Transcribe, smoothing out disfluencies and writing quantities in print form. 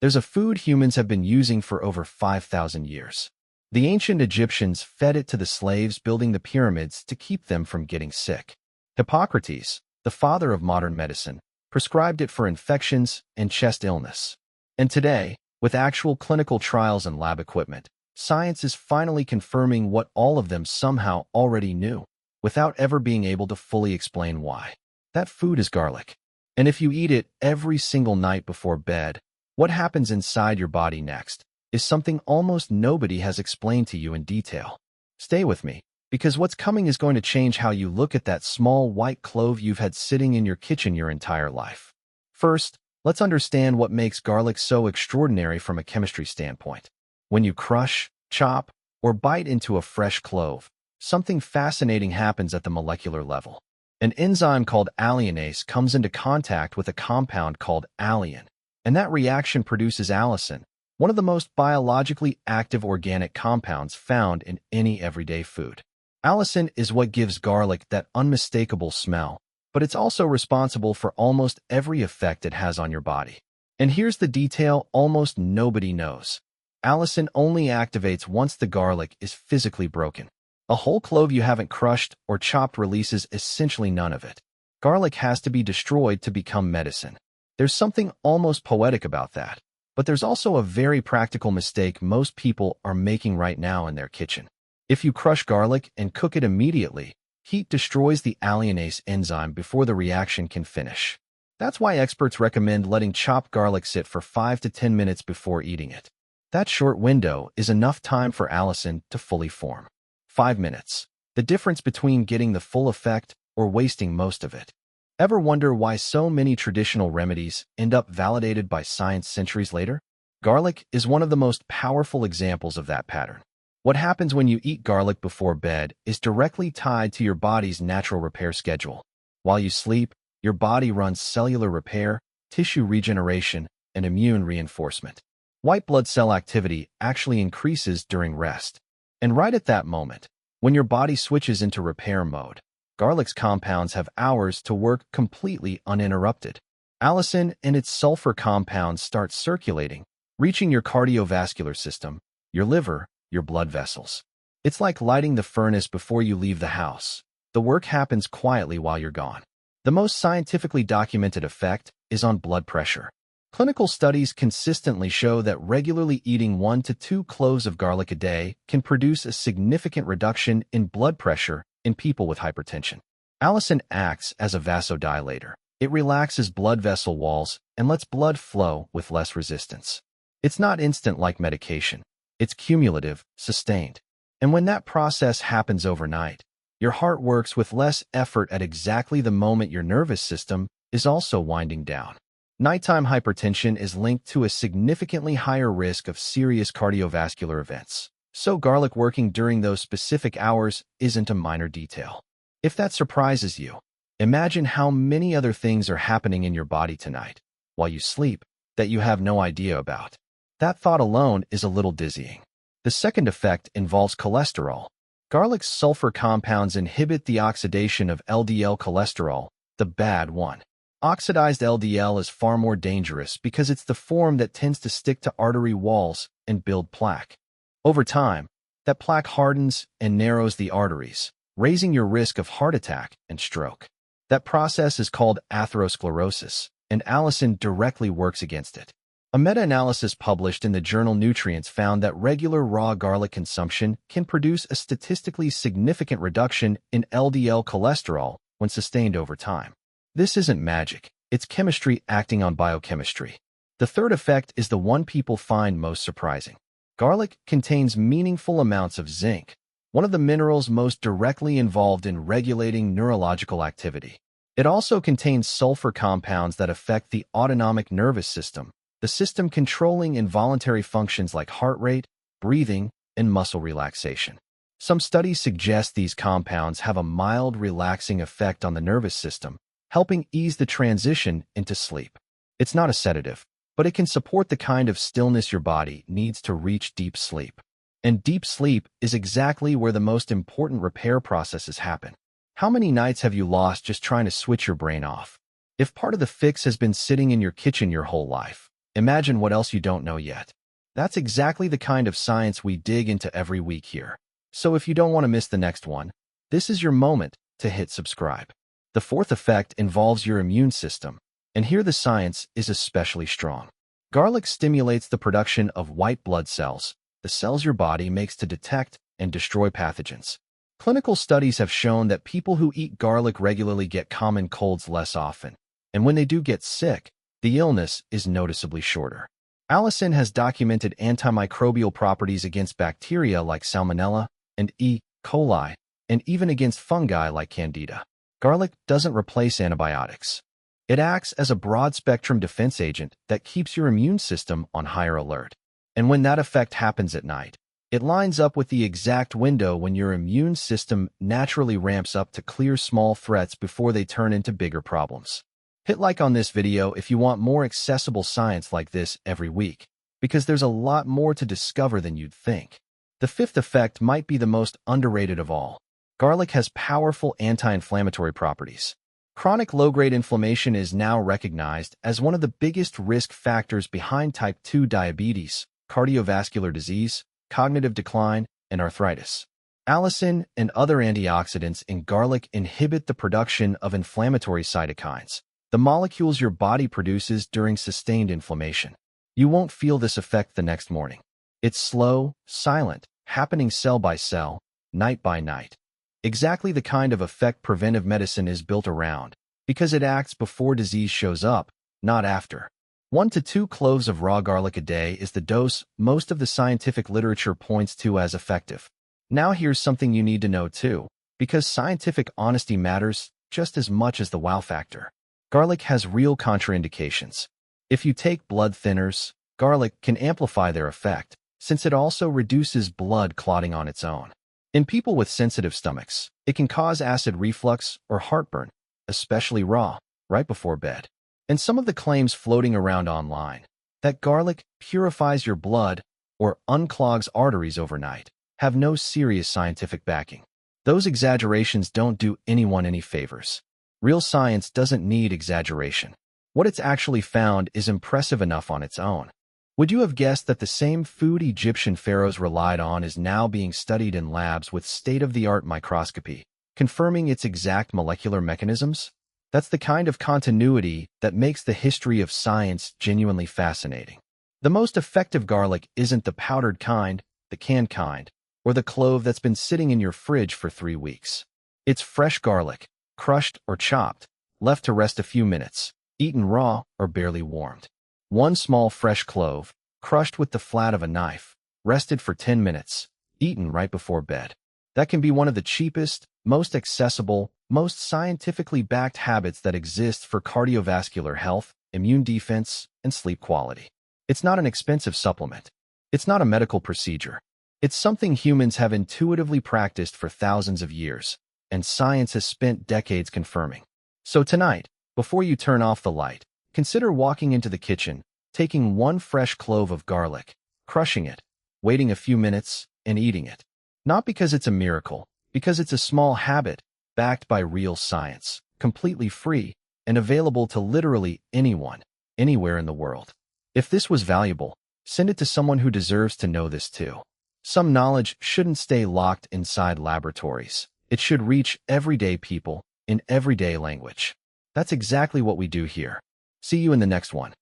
There's a food humans have been using for over 5,000 years. The ancient Egyptians fed it to the slaves building the pyramids to keep them from getting sick. Hippocrates, the father of modern medicine, prescribed it for infections and chest illness. And today, with actual clinical trials and lab equipment, science is finally confirming what all of them somehow already knew, without ever being able to fully explain why. That food is garlic. And if you eat it every single night before bed, what happens inside your body next is something almost nobody has explained to you in detail. Stay with me, because what's coming is going to change how you look at that small white clove you've had sitting in your kitchen your entire life. First, let's understand what makes garlic so extraordinary from a chemistry standpoint. When you crush, chop, or bite into a fresh clove, something fascinating happens at the molecular level. An enzyme called alliinase comes into contact with a compound called allicin, and that reaction produces allicin, one of the most biologically active organic compounds found in any everyday food. Allicin is what gives garlic that unmistakable smell, but it's also responsible for almost every effect it has on your body. And here's the detail almost nobody knows. Allicin only activates once the garlic is physically broken. A whole clove you haven't crushed or chopped releases essentially none of it. Garlic has to be destroyed to become medicine. There's something almost poetic about that. But there's also a very practical mistake most people are making right now in their kitchen. If you crush garlic and cook it immediately, heat destroys the alliinase enzyme before the reaction can finish. That's why experts recommend letting chopped garlic sit for 5 to 10 minutes before eating it. That short window is enough time for allicin to fully form. 5 minutes. The difference between getting the full effect or wasting most of it. Ever wonder why so many traditional remedies end up validated by science centuries later? Garlic is one of the most powerful examples of that pattern. What happens when you eat garlic before bed is directly tied to your body's natural repair schedule. While you sleep, your body runs cellular repair, tissue regeneration, and immune reinforcement. White blood cell activity actually increases during rest. And right at that moment, when your body switches into repair mode, garlic's compounds have hours to work completely uninterrupted. Allicin and its sulfur compounds start circulating, reaching your cardiovascular system, your liver, your blood vessels. It's like lighting the furnace before you leave the house. The work happens quietly while you're gone. The most scientifically documented effect is on blood pressure. Clinical studies consistently show that regularly eating 1 to 2 cloves of garlic a day can produce a significant reduction in blood pressure in people with hypertension. Allicin acts as a vasodilator. It relaxes blood vessel walls and lets blood flow with less resistance. It's not instant like medication. It's cumulative, sustained. And when that process happens overnight, your heart works with less effort at exactly the moment your nervous system is also winding down. Nighttime hypertension is linked to a significantly higher risk of serious cardiovascular events. So garlic working during those specific hours isn't a minor detail. If that surprises you, imagine how many other things are happening in your body tonight, while you sleep, that you have no idea about. That thought alone is a little dizzying. The second effect involves cholesterol. Garlic's sulfur compounds inhibit the oxidation of LDL cholesterol, the bad one. Oxidized LDL is far more dangerous because it's the form that tends to stick to artery walls and build plaque. Over time, that plaque hardens and narrows the arteries, raising your risk of heart attack and stroke. That process is called atherosclerosis, and allicin directly works against it. A meta-analysis published in the journal Nutrients found that regular raw garlic consumption can produce a statistically significant reduction in LDL cholesterol when sustained over time. This isn't magic, it's chemistry acting on biochemistry. The third effect is the one people find most surprising. Garlic contains meaningful amounts of zinc, one of the minerals most directly involved in regulating neurological activity. It also contains sulfur compounds that affect the autonomic nervous system, the system controlling involuntary functions like heart rate, breathing, and muscle relaxation. Some studies suggest these compounds have a mild relaxing effect on the nervous system, helping ease the transition into sleep. It's not a sedative, but it can support the kind of stillness your body needs to reach deep sleep. And deep sleep is exactly where the most important repair processes happen. How many nights have you lost just trying to switch your brain off? If part of the fix has been sitting in your kitchen your whole life, Imagine what else you don't know yet. That's exactly the kind of science we dig into every week here. So if you don't want to miss the next one, this is your moment to hit subscribe. The fourth effect involves your immune system, and here the science is especially strong. Garlic stimulates the production of white blood cells, the cells your body makes to detect and destroy pathogens. Clinical studies have shown that people who eat garlic regularly get common colds less often, and when they do get sick, the illness is noticeably shorter. Allicin has documented antimicrobial properties against bacteria like Salmonella and E. coli, and even against fungi like Candida. Garlic doesn't replace antibiotics. It acts as a broad-spectrum defense agent that keeps your immune system on higher alert. And when that effect happens at night, it lines up with the exact window when your immune system naturally ramps up to clear small threats before they turn into bigger problems. Hit like on this video if you want more accessible science like this every week, because there's a lot more to discover than you'd think. The fifth effect might be the most underrated of all. Garlic has powerful anti-inflammatory properties. Chronic low-grade inflammation is now recognized as one of the biggest risk factors behind type 2 diabetes, cardiovascular disease, cognitive decline, and arthritis. Allicin and other antioxidants in garlic inhibit the production of inflammatory cytokines, the molecules your body produces during sustained inflammation. You won't feel this effect the next morning. It's slow, silent, happening cell by cell, night by night. Exactly the kind of effect preventive medicine is built around, because it acts before disease shows up, not after. 1 to 2 cloves of raw garlic a day is the dose most of the scientific literature points to as effective. Now here's something you need to know too, because scientific honesty matters just as much as the wow factor. Garlic has real contraindications. If you take blood thinners, garlic can amplify their effect, since it also reduces blood clotting on its own. In people with sensitive stomachs, it can cause acid reflux or heartburn, especially raw, right before bed. And some of the claims floating around online, that garlic purifies your blood or unclogs arteries overnight, have no serious scientific backing. Those exaggerations don't do anyone any favors. Real science doesn't need exaggeration. What it's actually found is impressive enough on its own. Would you have guessed that the same food Egyptian pharaohs relied on is now being studied in labs with state-of-the-art microscopy, confirming its exact molecular mechanisms? That's the kind of continuity that makes the history of science genuinely fascinating. The most effective garlic isn't the powdered kind, the canned kind, or the clove that's been sitting in your fridge for 3 weeks. It's fresh garlic, crushed or chopped, left to rest a few minutes, eaten raw or barely warmed. 1 small fresh clove, crushed with the flat of a knife, rested for 10 minutes, eaten right before bed. That can be one of the cheapest, most accessible, most scientifically backed habits that exist for cardiovascular health, immune defense, and sleep quality. It's not an expensive supplement. It's not a medical procedure. It's something humans have intuitively practiced for thousands of years, and science has spent decades confirming. So tonight, before you turn off the light, consider walking into the kitchen, taking 1 fresh clove of garlic, crushing it, waiting a few minutes, and eating it. Not because it's a miracle, because it's a small habit, backed by real science, completely free, and available to literally anyone, anywhere in the world. If this was valuable, send it to someone who deserves to know this too. Some knowledge shouldn't stay locked inside laboratories. It should reach everyday people in everyday language. That's exactly what we do here. See you in the next one.